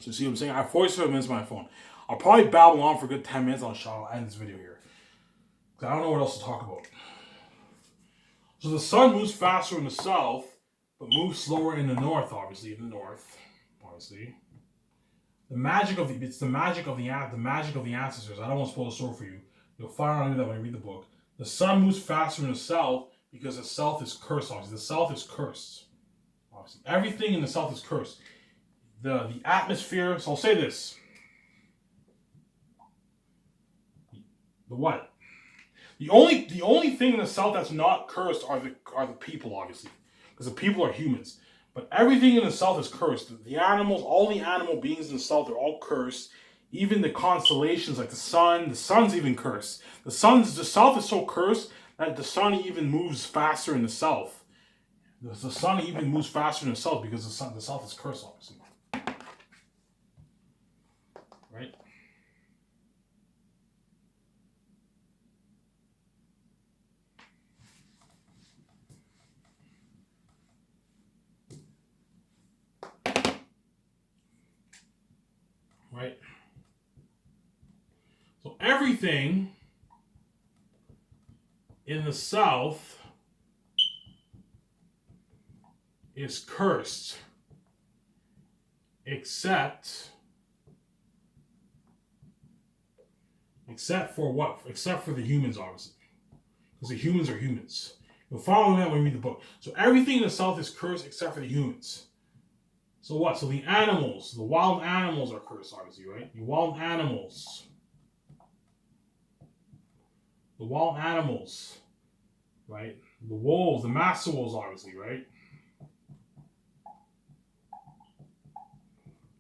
So see what I'm saying? I have 47 minutes on my phone. I'll probably babble on for a good 10 minutes on shot. I'll end this video here. Because I don't know what else to talk about. So the sun moves faster in the south, but moves slower in the north, obviously. In the north, obviously. The magic of the ancestors. I don't want to spoil the story for you. You'll find out that when you read the book. The sun moves faster in the south because the south is cursed, obviously. The south is cursed. Obviously. Everything in the south is cursed. The atmosphere, so I'll say this. The what? The only thing in the south that's not cursed are the people, obviously. Because the people are humans. But everything in the south is cursed. The animals, all the animal beings in the south are all cursed. Even the constellations like the sun's even cursed. The south is so cursed that the sun even moves faster in the south. The sun even moves faster in the south because the south is cursed, obviously. Right? Right? So everything in the south is cursed except for what? Except for the humans, obviously. Because the humans are humans. You'll follow that when you read the book. So everything in the south is cursed except for the humans. So what? So the animals, the wild animals are cursed, obviously, right? The wild animals. The wild animals, right? The wolves, the master wolves, obviously, right?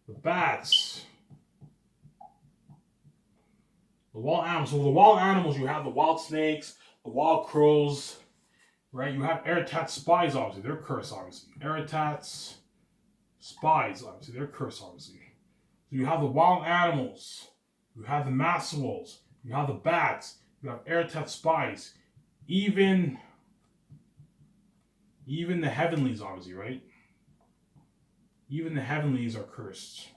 The bats. The wild animals. So the wild animals, you have the wild snakes, the wild crows, right? You have aratat spies, obviously. They're cursed, obviously. Aratats, spies, obviously. They're cursed, obviously. So you have the wild animals. You have the master wolves. You have the bats. You have aratat spies. Even the heavenlies, obviously, right? Even the heavenlies are cursed.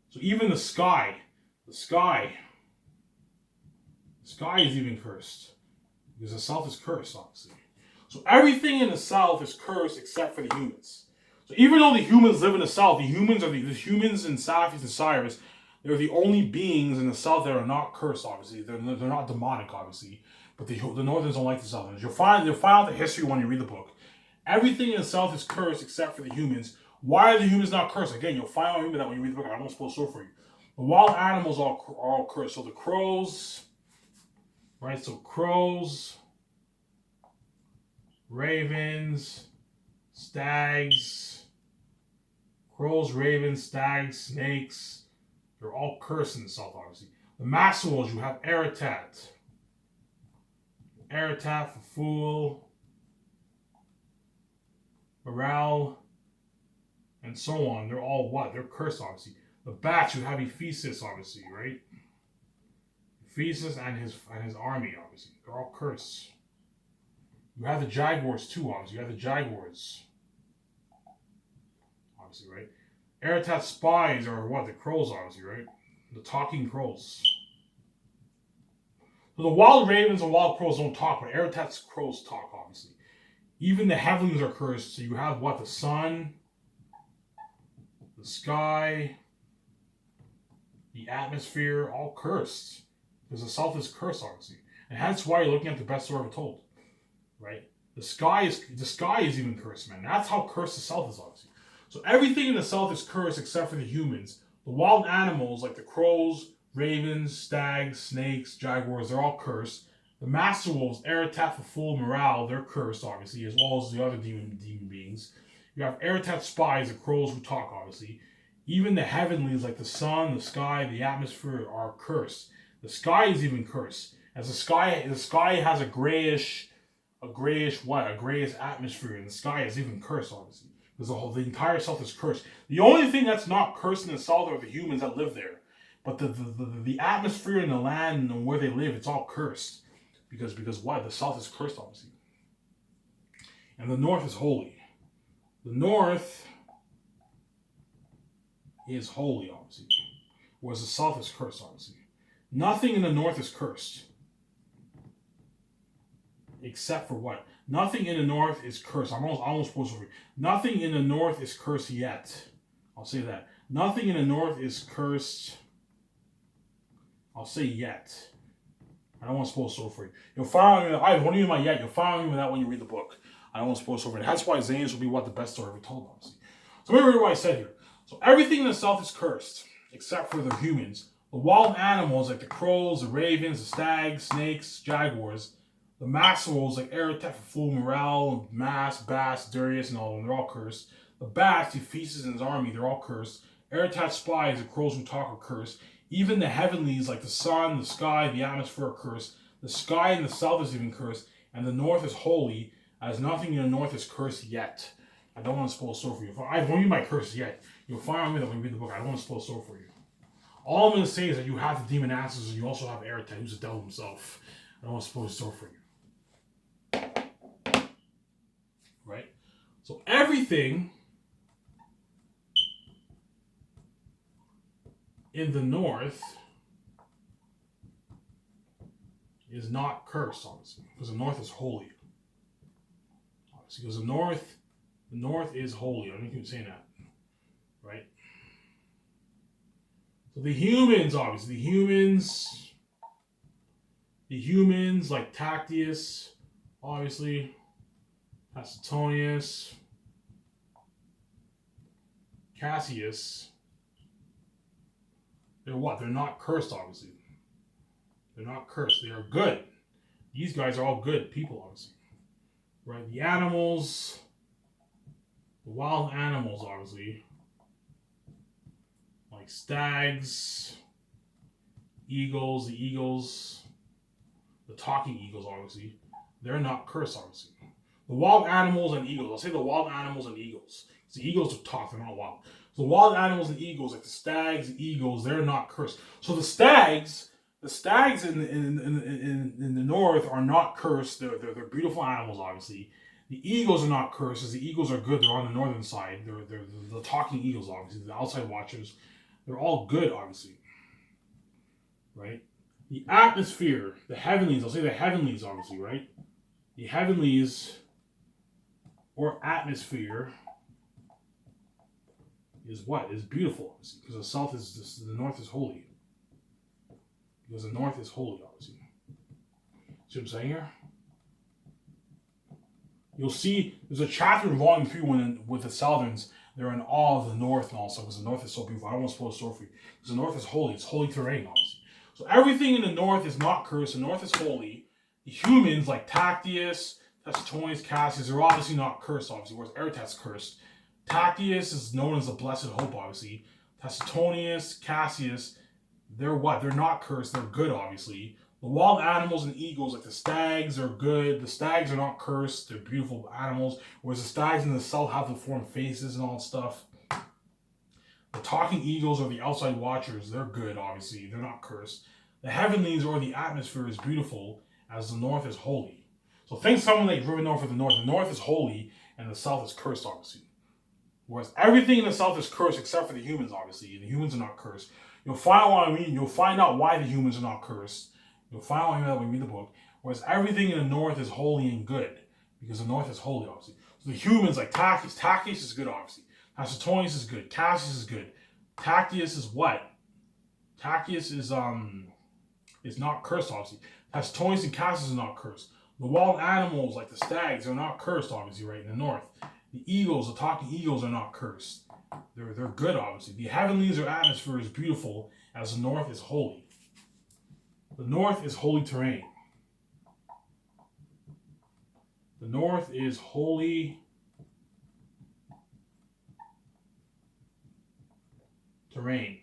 So even the sky is even cursed. Because the south is cursed, obviously. So everything in the south is cursed except for the humans. So even though the humans live in the south, the humans in Sapphies and Cyrus, they're the only beings in the south that are not cursed, obviously. They're not demonic, obviously. But the Northerns don't like the Southerners. You'll find out the history when you read the book. Everything in the south is cursed except for the humans. Why are the humans not cursed? Again, you'll find out that when you read the book. I don't suppose so for you. The wild animals are all cursed. So the crows, right? So crows, ravens, stags, snakes, they're all cursed in the south, obviously. The master wolves, you have aratat. Aratat for fool, morale, and so on. They're all what? They're cursed, obviously. The bats, you have Ephesus, obviously, right? Ephesus and his army, obviously. They're all cursed. You have the jaguars too, obviously. You have the jaguars. Obviously, right? Aratat spies are what? The crows, obviously, right? The talking crows. So the wild ravens and wild crows don't talk, but Aratat's crows talk, obviously. Even the heavenlies are cursed. So you have what? The sun, the sky, the atmosphere, all cursed. Because the south is cursed, obviously. And hence why you're looking at the best story ever told. Right? The sky is even cursed, man. That's how cursed the south is, obviously. So everything in the south is cursed except for the humans. The wild animals, like the crows, ravens, stags, snakes, jaguars, they're all cursed. The master wolves, aratat for full morale, they're cursed, obviously, as well as the other demon beings. You have aratat spies, the crows who talk, obviously. Even the heavenlies, like the sun, the sky, the atmosphere, are cursed. The sky is even cursed. As the sky has a grayish atmosphere, and the sky is even cursed, obviously. Because the entire south is cursed. The only thing that's not cursed in the south are the humans that live there. But the atmosphere and the land and where they live, it's all cursed. Because why? The south is cursed, obviously. And the north is holy. The north is holy, obviously. Whereas the south is cursed, obviously. Nothing in the north is cursed. Except for what? Nothing in the north is cursed. I'm almost supposed to read. Nothing in the north is cursed yet. I'll say that. Nothing in the north is cursed. I'll say yet. I don't want to spoil the story for you. You'll find out. I won't even my yet. You'll find out that when you read the book. I don't want to spoil the story. That's why xanus will be what the best story ever told, obviously. So let me read what I said here. So everything in the south is cursed, except for the humans. The wild animals like the crows, the ravens, the stags, snakes, jaguars. The maximals like aratat, fool, morale, mass, bass, durius, and all of them, they're all cursed. The bats, he feasts in his army, they're all cursed. Aratat's spies, the crows who talk, are cursed. Even the heavenlies like the sun, the sky, the atmosphere are cursed. The sky in the south is even cursed, and the north is holy, as nothing in the north is cursed yet. I don't want to spoil the story for you. I won't read my curse yet. You'll find out that when you read the book. I don't want to spoil the story for you. All I'm going to say is that you have the demon asses, and you also have Aratat, who's the devil himself. I don't want to spoil the story for you. Right? So everything in the north is not cursed, obviously, because the north is holy. Obviously, because the north is holy. I don't keep saying that, right? So the humans, obviously, the humans like Tactius, obviously, Tacitonius, Cassius. They're what? They're not cursed, obviously. They're not cursed. They are good. These guys are all good people, obviously. Right? The animals, the wild animals, obviously, like stags, eagles, the talking eagles, obviously, they're not cursed, obviously. The wild animals and eagles, I'll say the wild animals and eagles. The eagles are talk, they're not wild. So the wild animals and eagles, like the stags, the eagles, they're not cursed. So the stags in the north are not cursed. They're beautiful animals, obviously. The eagles are not cursed, as the eagles are good. They're on the northern side. They're the talking eagles, obviously. The outside watchers, they're all good, obviously. Right? The atmosphere, the heavenlies, I'll say the heavenlies, obviously, right? The heavenlies or atmosphere is what? Is beautiful, obviously, because the north is holy. Because the north is holy, obviously. See what I'm saying here? You'll see there's a chapter in Volume 3 with the Southerns. They're in awe of the north and all stuff, because the north is so beautiful. I don't want to spoil the story for you. Because the north is holy. It's holy terrain, obviously. So everything in the north is not cursed. The north is holy. The humans, like Tactius, Tacitonius, Cassius, they're obviously not cursed, obviously, whereas Aratat's cursed. Tactius is known as the blessed hope, obviously. Tacitonius, Cassius, they're what? They're not cursed. They're good, obviously. The wild animals and eagles, like the stags, are good. The stags are not cursed. They're beautiful animals. Whereas the stags in the south have to form faces and all that stuff. The talking eagles are the outside watchers. They're good, obviously. They're not cursed. The heavenlies or the atmosphere is beautiful, as the north is holy. So think someone like driven north of the north. The north is holy, and the south is cursed, obviously. Whereas everything in the south is cursed except for the humans, obviously. And the humans are not cursed. You'll find out what I mean. You'll find out why the humans are not cursed. You'll find out what I mean when you read the book. Whereas everything in the north is holy and good. Because the north is holy, obviously. So the humans, like Tactius is good, obviously. Tacitonius is good. Cassius is good. Tactius is what? Tactius is not cursed, obviously. Tacitonius and Cassius is not cursed. The wild animals, like the stags, are not cursed, obviously, right in the north. The eagles, the talking eagles, are not cursed. They're good, obviously. The heavenlies or atmosphere is beautiful, as the north is holy. The north is holy terrain. The north is holy terrain.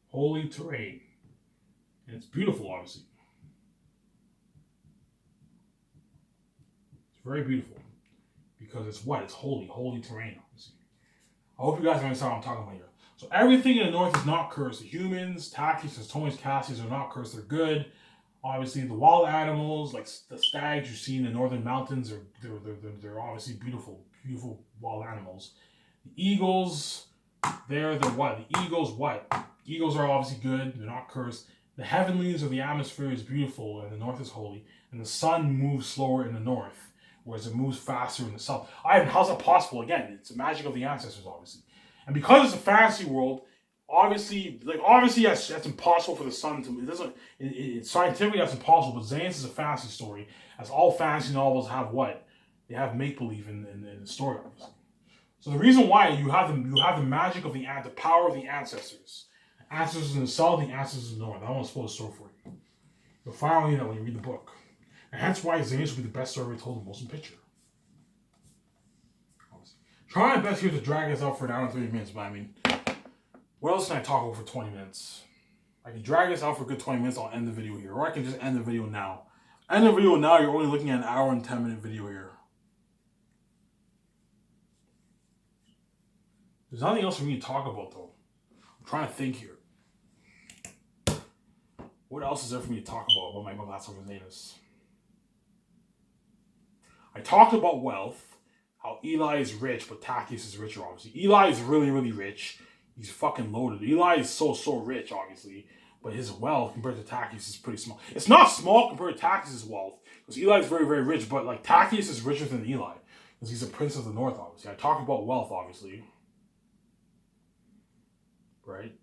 Holy terrain. And it's beautiful, obviously. It's very beautiful. Because it's what? It's holy. Holy terrain, obviously. I hope you guys understand what I'm talking about here. So everything in the north is not cursed. The humans, Tactius, Tacitonius, Cassius are not cursed. They're good. Obviously, the wild animals, like the stags you see in the northern mountains, they're obviously beautiful wild animals. The eagles, They're the what? The eagles what? Eagles are obviously good. They're not cursed. The heavenlies or the atmosphere is beautiful and the north is holy. And the sun moves slower in the north, whereas it moves faster in the south. Ivan, how's that possible? Again, it's the magic of the ancestors, obviously. And because it's a fantasy world, obviously, yes, that's impossible for the sun to. It doesn't. Scientifically, that's impossible. But Xanus is a fantasy story, as all fantasy novels have what they have make believe in the story, obviously. So the reason why you have the magic of the power of the ancestors. Ancestors in the south, the ancestors in the north. I want to spoil the story for you. You'll finally know when you read the book. And hence why Xanus will be the best story told in motion picture. Obviously. Trying my best here to drag this out for an hour and 30 minutes, but I mean, what else can I talk about for 20 minutes? I can drag this out for a good 20 minutes, I'll end the video here. Or I can just end the video now. End the video now, you're only looking at an hour and 10 minute video here. There's nothing else for me to talk about though. I'm trying to think here. What else is there for me to talk about my book Last of Xanus? I talked about wealth, how Eli is rich, but Tachys is richer, obviously. Eli is really, really rich. He's fucking loaded. Eli is so rich, obviously. But his wealth compared to Tachys is pretty small. It's not small compared to Tachys' wealth. Because Eli is very, very rich. But like Tachys is richer than Eli. Because he's a prince of the north, obviously. I talked about wealth, obviously. Right?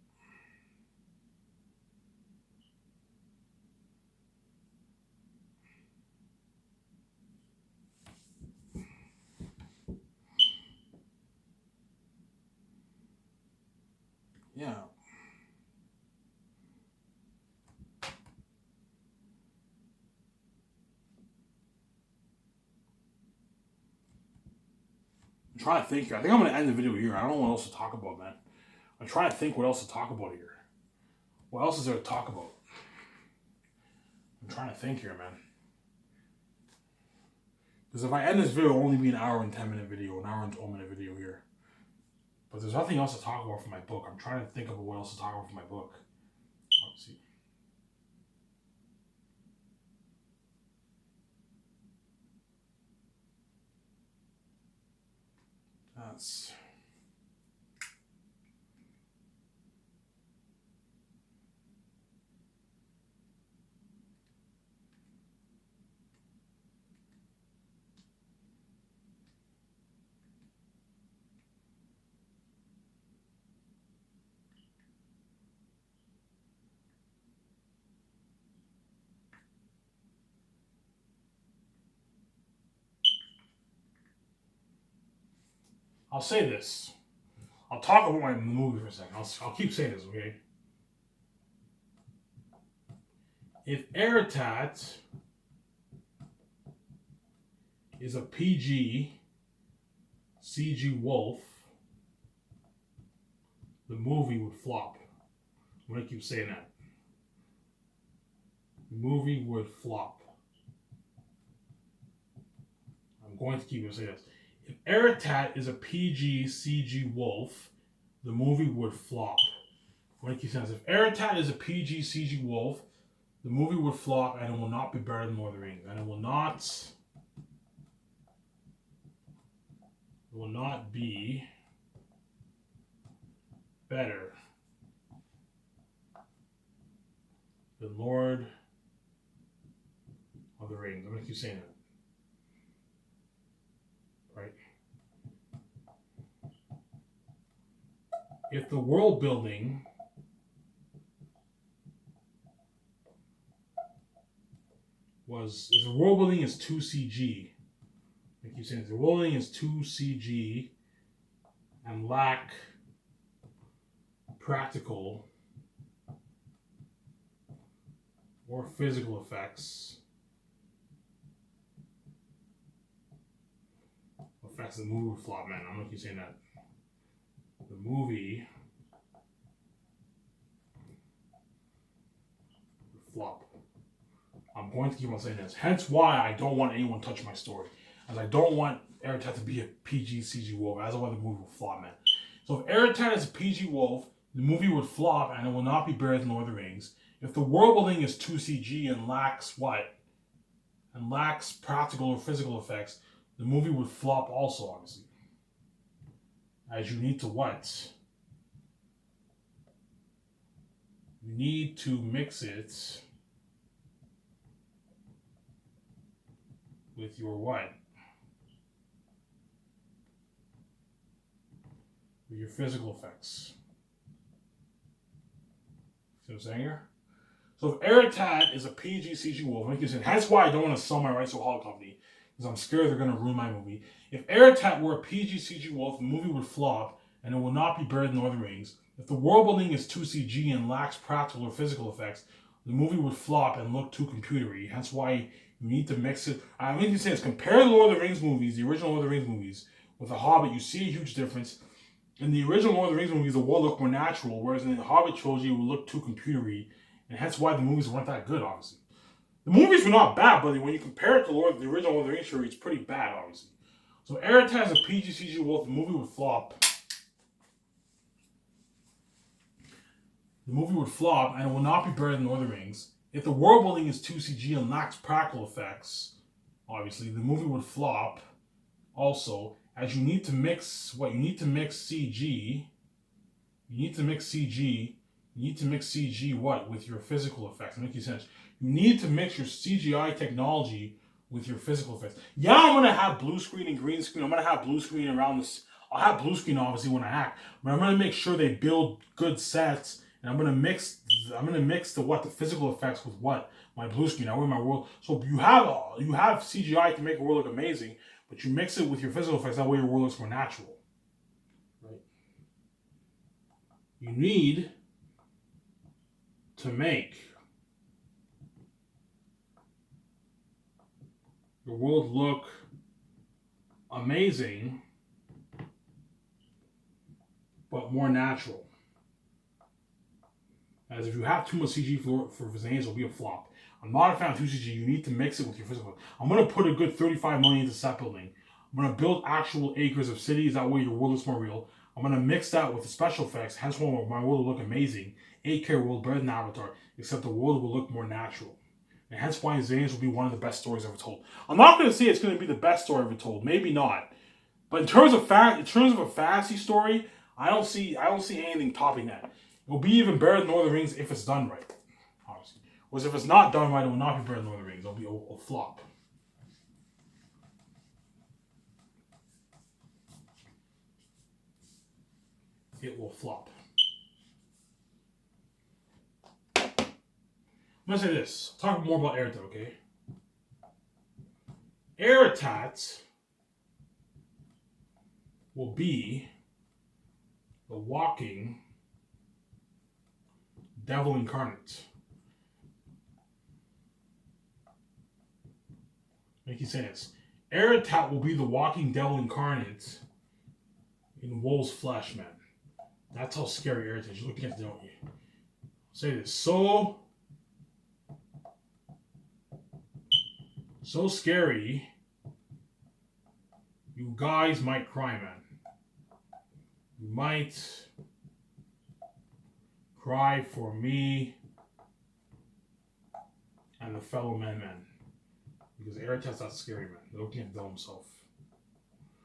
Yeah. I'm trying to think here. I think I'm going to end the video here. I don't know what else to talk about, man. I'm trying to think what else to talk about here. What else is there to talk about? I'm trying to think here, man. Because if I end this video, it'll only be an hour and 10 minute video, an hour and 12 minute video here. But there's nothing else to talk about for my book. I'm trying to think of what else to talk about for my book. Let's see. That's... I'll say this. I'll talk about my movie for a second. I'll keep saying this, okay? If Aratat is a PG CG wolf, the movie would flop. I'm going to keep saying that. The movie would flop. I'm going to keep saying this. If Aratat is a PG CG wolf, the movie would flop. I'm going to keep saying this. If Aratat is a PG CG wolf, the movie would flop and it will not be better than Lord of the Rings. And it will not be better than Lord of the Rings. I'm going to keep saying that. Right? If the world building if the world building is 2 CG, I keep saying the world building is 2 CG and lack practical or physical effects, the movie would flop, man. I'm gonna keep saying that. The movie would flop. I'm going to keep on saying this. Hence why I don't want anyone to touch my story. As I don't want Aratat to be a PG CG wolf. As I want the movie will flop, man. So if Aratat is a PG wolf, the movie would flop and it will not be better than Lord of the Rings. If the world building is 2 CG and lacks what? And lacks practical or physical effects, the movie would flop also, obviously. As you need to what? You need to mix it with your what? With your physical effects. See what I'm saying here? So if Aratat is a PG CG wolf, that's why I don't want to sell my rights to a Hollywood company, because I'm scared they're going to ruin my movie. If Aratat were a PG CG wolf, the movie would flop, and it will not be better than Lord of the Rings. If the world building is too CG and lacks practical or physical effects, the movie would flop and look too computery. That's why you need to mix it. I mean, you say is compare the Lord of the Rings movies, the original Lord of the Rings movies, with The Hobbit. You see a huge difference. In the original Lord of the Rings movies, the world looked more natural, whereas in the Hobbit trilogy, it would look too computery. And hence why the movies weren't that good, obviously. The movies were not bad, but when you compare it to the original Lord of the Rings series, it's pretty bad, obviously. So Aratat as a PG-CG wolf, the movie would flop. The movie would flop, and it will not be better than Lord of the Rings. If the world building is too CG and lacks practical effects, obviously, the movie would flop. Also, as you need to mix what? You need to mix CG. You need to mix CG. You need to mix CG what? With your physical effects. Make sense. You need to mix your CGI technology with your physical effects. Yeah, I'm going to have blue screen and green screen. I'm going to have blue screen around this. I'll have blue screen obviously when I act. But I'm going to make sure they build good sets. And I'm going to mix the physical effects with what? My blue screen. I wear my world. So you have CGI to make a world look amazing. But you mix it with your physical effects. That way your world looks more natural. Right? You need to make your world look amazing, but more natural. As if you have too much CG for Xanus, it'll be a flop. I'm not a fan of 2CG. You need to mix it with your physical. I'm going to put a good 35 million into set building. I'm going to build actual acres of cities. That way your world looks more real. I'm going to mix that with the special effects. Hence why my world will look amazing. 8K world better than Avatar. Except the world will look more natural. And hence why Xanus will be one of the best stories ever told. I'm not going to say it's going to be the best story ever told. Maybe not. But in terms of a fantasy story, I don't see anything topping that. It'll be even better than Lord of the Rings if it's done right. Obviously. Whereas if it's not done right, it will not be better than Lord of the Rings. It'll be a flop. It will flop. I'm going to say this. Talk more about Aratat, okay? Aratat will be the walking devil incarnate. Make sense. Aratat will be the walking devil incarnate in wolf's flesh, man. That's how scary Aratat is. You're looking at it, don't you? Say this. So scary, you guys might cry, man. You might cry for me and the fellow man. Because Aratat's not scary, man. They're looking at the devil himself.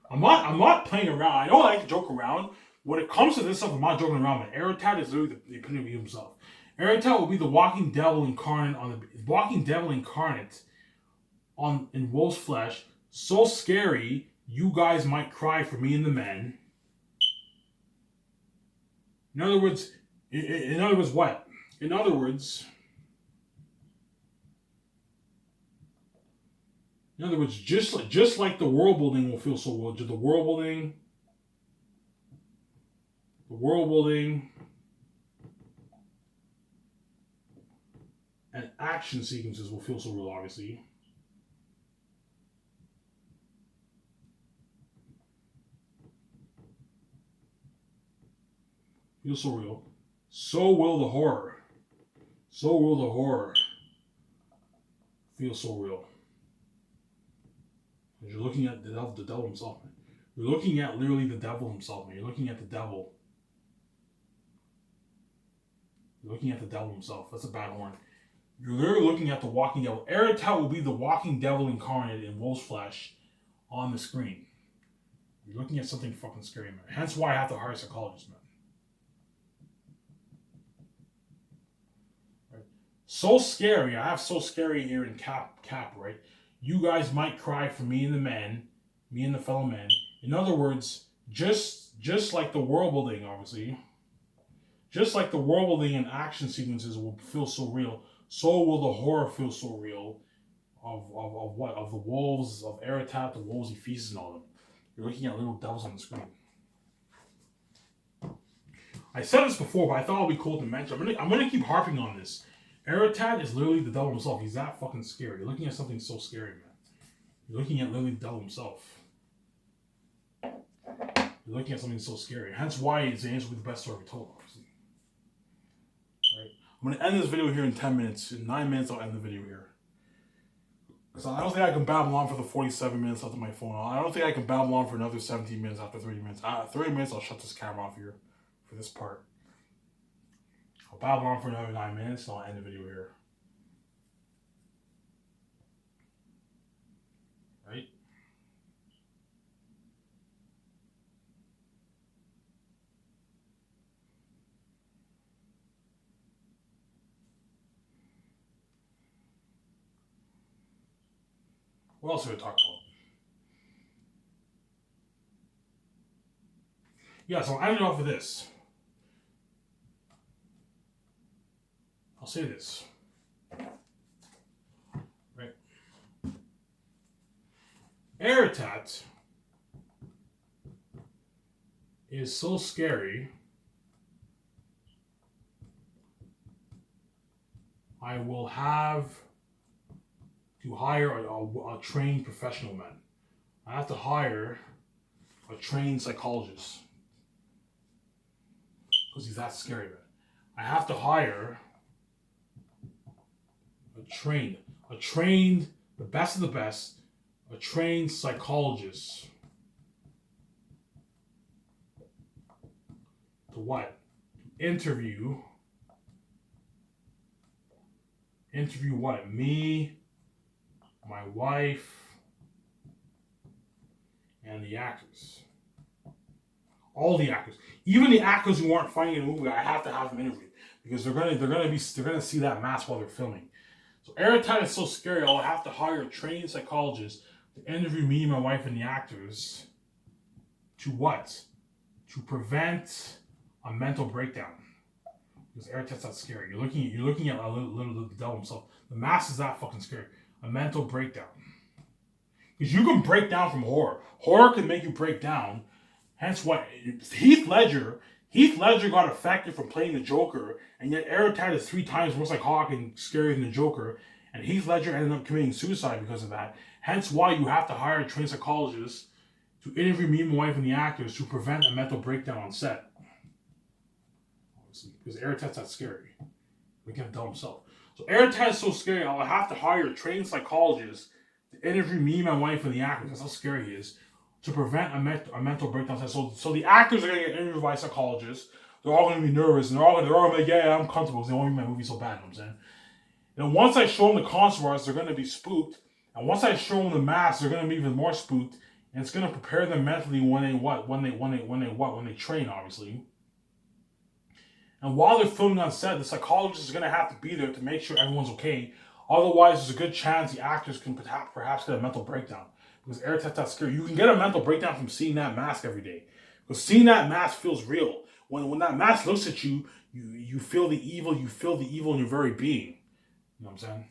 I'm not playing around. I know I like to joke around. When it comes to this stuff, I'm not joking around, man. Aratat is literally the epitome of himself. Aratat will be the walking devil incarnate in wolf's flesh. So scary, you guys might cry for me and the men. In other words, what? In other words, just like the world building will feel so well. The world building, and action sequences will feel so real, obviously. Feel so real. So will the horror. Feel so real. You're looking at the devil himself, man. You're looking at literally the devil himself, man. You're looking at the devil. You're looking at the devil himself. That's a bad horn. You're literally looking at the walking devil. Aratat will be the walking devil incarnate in wolf's flesh on the screen. You're looking at something fucking scary, man. Hence why I have to hire a psychologist, man. So scary. I have so scary here in cap, right? You guys might cry for me and the men, me and the fellow men. In other words, just like the world building, obviously, just like the world building and action sequences will feel so real, so will the horror feel so real of what? Of the wolves, of Aratat, the wolves he feasts and all them. You're looking at little devils on the screen. I said this before, but I thought it would be cool to mention. I'm gonna keep harping on this. Aratat is literally the devil himself. He's that fucking scary. You're looking at something so scary, man. You're looking at literally the devil himself. You're looking at something so scary. Hence why Xanus will be the best story ever told, obviously. Right? I'm gonna end this video here in 10 minutes. In 9 minutes, I'll end the video here. So I don't think I can babble on for the 47 minutes left on my phone. I don't think I can babble on for another 17 minutes after 30 minutes. 30 minutes, I'll shut this camera off here for this part. I'll babble on for another 9 minutes and I'll end the video here. Right? What else are we talk about? Yeah, so I ended off with this. I'll say this. Right? Aratat is so scary. I will have to hire a trained professional man. I have to hire a trained psychologist because he's that scary, man. I have to hire a trained, the best of the best, a trained psychologist to what? Interview what? Me, my wife, and the actors. All the actors. Even the actors who aren't fighting in the movie, I have to have them interviewed. Because they're gonna see that mask while they're filming. So Aratat is so scary, I'll have to hire a trained psychologist to interview me, my wife, and the actors to what? To prevent a mental breakdown. Because Aratat's that scary. You're looking at a little the devil himself. The mask is that fucking scary. A mental breakdown. Because you can break down from horror. Horror can make you break down. Hence what Heath Ledger got affected from playing the Joker, and yet Aratat is 3 times more psychotic and scarier than the Joker, and Heath Ledger ended up committing suicide because of that. Hence why you have to hire a trained psychologist to interview me, my wife, and the actors to prevent a mental breakdown on set. Obviously, because Aratat's that scary. We can't tell himself. So Aratat is so scary, I'll have to hire a trained psychologist to interview me, my wife, and the actors. That's how scary he is. To prevent a mental breakdown. So the actors are going to get interviewed by psychologists. They're all going to be nervous, and they're all going to be like, yeah, I'm comfortable because they want me my movie so bad, you know what I'm saying? And once I show them the concept arts, they're going to be spooked. And once I show them the mask, they're going to be even more spooked. And it's going to prepare them mentally when they train, obviously. And while they're filming on set, the psychologist is going to have to be there to make sure everyone's okay. Otherwise, there's a good chance the actors can perhaps get a mental breakdown. Because Aratat's that scary. You can get a mental breakdown from seeing that mask every day. Because seeing that mask feels real. When that mask looks at you, you feel the evil. You feel the evil in your very being. You know what I'm saying?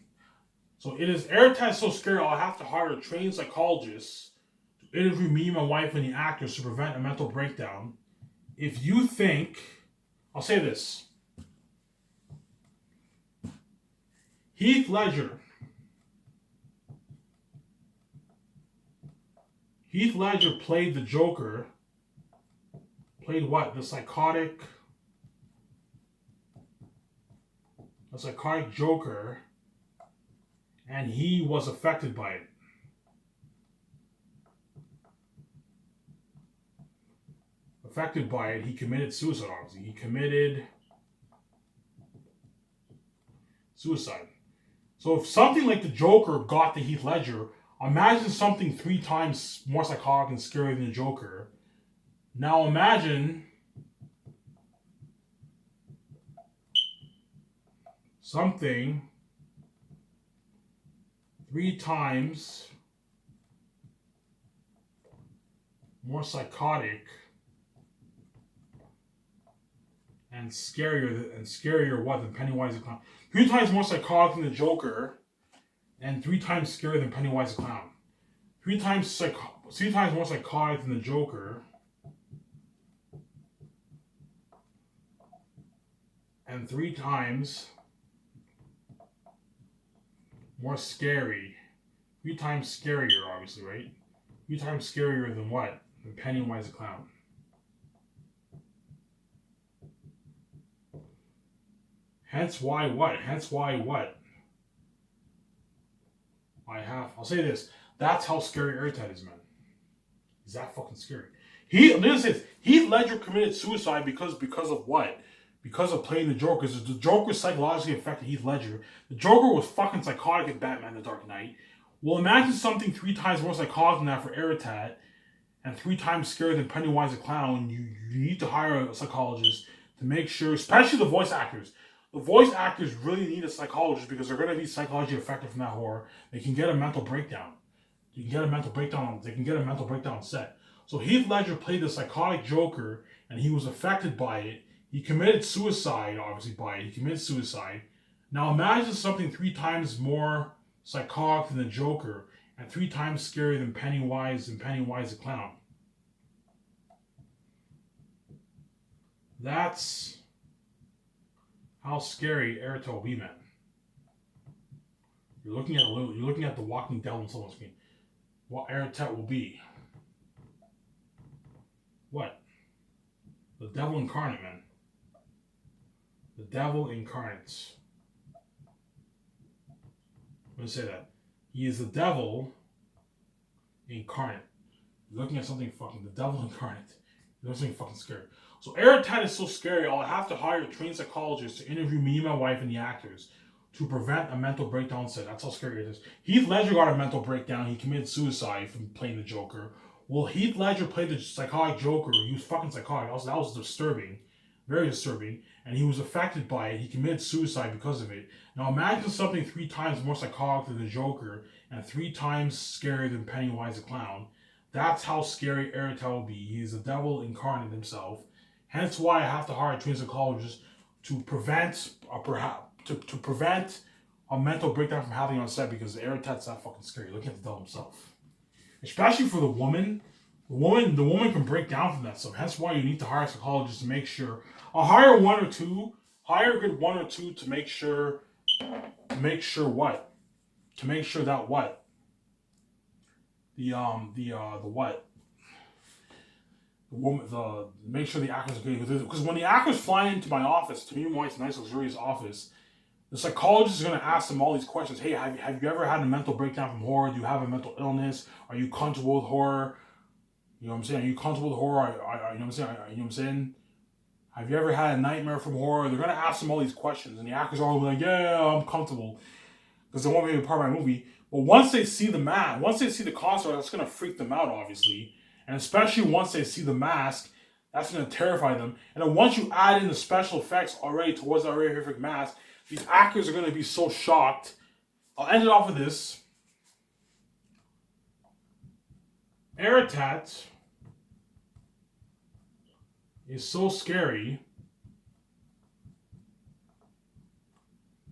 So it is Aratat's so scary. I'll have to hire a trained psychologist to interview me, my wife, and the actors to prevent a mental breakdown. If you think, I'll say this. Heath Ledger played the Joker. Played what? The psychotic Joker. And he was affected by it. He committed suicide, obviously. He committed suicide. So if something like the Joker got to Heath Ledger, imagine something 3 times more psychotic and scary than the Joker. Now imagine something 3 times more psychotic and scarier what than Pennywise the Clown. 3 times more psychotic than the Joker, and 3 times scarier than Pennywise the Clown. 3 times more psychotic than the Joker, and 3 times more scary. 3 times scarier, obviously, right? 3 times scarier than what? Than Pennywise the Clown. Hence why what? Hence why what? I'll say this. That's how scary Aratat is, man. He's that fucking scary. Heath Ledger committed suicide because of what? Because of playing the Joker. The Joker psychologically affected Heath Ledger. The Joker was fucking psychotic in Batman The Dark Knight. Well, imagine something 3 times more psychotic than that for Aratat, and 3 times scarier than Pennywise the Clown. You need to hire a psychologist to make sure, especially the voice actors. The voice actors really need a psychologist because they're going to be psychologically affected from that horror. They can get a mental breakdown. They can get a mental breakdown on set. So Heath Ledger played the psychotic Joker, and he was affected by it. He committed suicide, obviously, by it. He committed suicide. Now imagine something 3 times more psychotic than the Joker, and 3 times scarier than Pennywise the Clown. That's how scary Aratat will be, man. You're looking at the walking devil on someone's screen. What Aratat will be. What? The devil incarnate, man. The devil incarnate. I'm going to say that. He is the devil incarnate. You're looking at something fucking, the devil incarnate. You're looking at something fucking scary. So Aratat is so scary, I'll have to hire a trained psychologist to interview me, my wife, and the actors to prevent a mental breakdown set. That's how scary it is. Heath Ledger got a mental breakdown. He committed suicide from playing the Joker. Well, Heath Ledger played the psychotic Joker. He was fucking psychotic. That was disturbing. Very disturbing. And he was affected by it. He committed suicide because of it. Now imagine something 3 times more psychotic than the Joker and 3 times scarier than Pennywise the Clown. That's how scary Aratat will be. He is the devil incarnate himself. Hence why I have to hire a trained psychologist to prevent a mental breakdown from happening on set, because the Aratat's that fucking scary. Look at the devil himself. Especially for the woman. The woman can break down from that stuff. Hence why you need to hire a psychologist to make sure. I'll hire 1 or 2. Hire a good 1 or 2 to make sure what? To make sure that what? The what? Make sure the actors are good. Because when the actors fly into my office, to me and my wife's nice luxurious office, the psychologist is going to ask them all these questions. Hey, have you ever had a mental breakdown from horror? Do you have a mental illness? Are you comfortable with horror? You know what I'm saying? Are you comfortable with horror? You know what I'm saying? You know what I'm saying? Have you ever had a nightmare from horror? They're going to ask them all these questions, and the actors are all like, yeah, I'm comfortable, because they want me to be part of my movie. But once they see the mask, once they see the costume, that's going to freak them out, obviously. And especially once they see the mask, that's going to terrify them. And then once you add in the special effects already towards the already horrific mask, these actors are going to be so shocked. I'll end it off with this. Aratat is so scary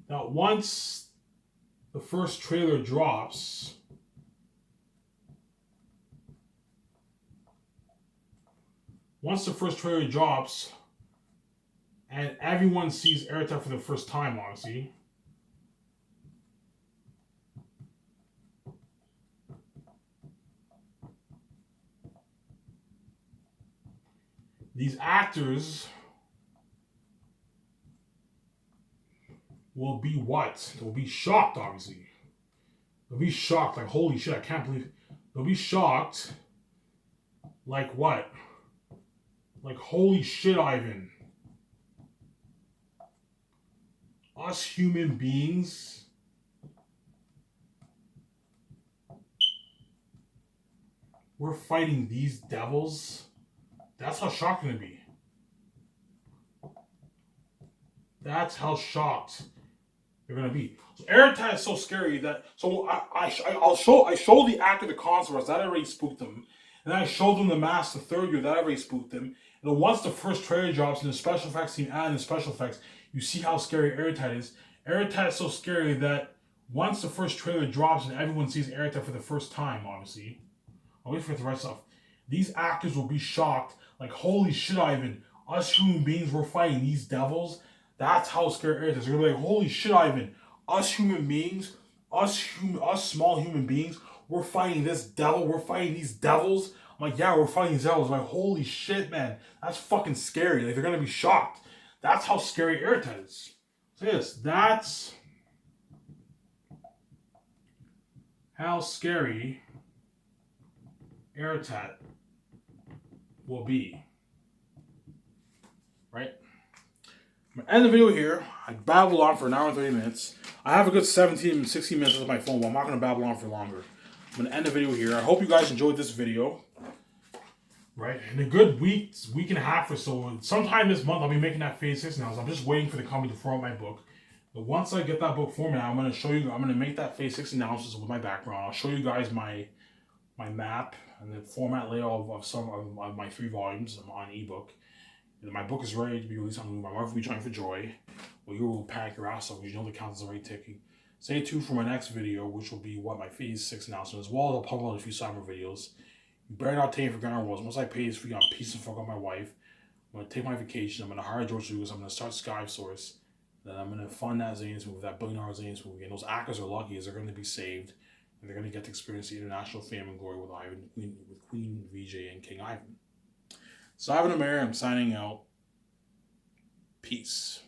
that once the first trailer drops, and everyone sees Aratat for the first time, honestly, these actors will be what? They'll be shocked, obviously. They'll be shocked, like, holy shit, I can't believe it. They'll be shocked, like what? Like, holy shit, Ivan. Us human beings we're fighting these devils. That's how shocked I'm gonna be. That's how shocked they're gonna be. So aratat is so scary that I show the actor the consorts that already spooked them, and then I showed them the mask the third year that already spooked them. And then once the first trailer drops and the special effects team add in the special effects, you see how scary aratat is. Aratat is so scary that once the first trailer drops and everyone sees aratat for the first time, obviously, I'll wait for the rest of. These actors will be shocked, like holy shit, Ivan! Us human beings were fighting these devils. That's how scary it is. They're gonna be like, holy shit, Ivan! Us human beings, us small human beings, we're fighting this devil. We're fighting these devils. I'm like, yeah, we're fighting these devils. I'm like, holy shit, man, that's fucking scary. Like they're gonna be shocked. That's how scary aratat is. So yes, that's how scary aratat will be. Right? I'm going to end the video here. I babbled on for an hour and 30 minutes. I have a good 17, 16 minutes with my phone, but I'm not going to babble on for longer. I'm going to end the video here. I hope you guys enjoyed this video. Right? In a good week and a half or so, sometime this month, I'll be making that Phase 6 analysis. I'm just waiting for the company to format my book. But once I get that book formatted, I'm going to show you, I'm going to make that Phase 6 analysis with my background. I'll show you guys my map and the format layout of some of my 3 volumes on ebook. And my book is ready to be released on my wife will be trying for joy. Well, you will pack your ass up because you know the count is already ticking. Stay tuned for my next video, which will be what my Phase 6 announcement, as well as I'll publish a few summer videos. You better not take it for granted. Once I pay this fee, I'm peace and fuck on my wife. I'm going to take my vacation. I'm going to hire George Lucas. I'm going to start Sky Source. Then I'm going to fund that Zane's movie, that $1 billion Zane's movie. And those actors are lucky as they're going to be saved. And they're going to get to experience the international fame and glory with Queen VJ and King Ivan. So Ivan Amir, I'm signing out. Peace.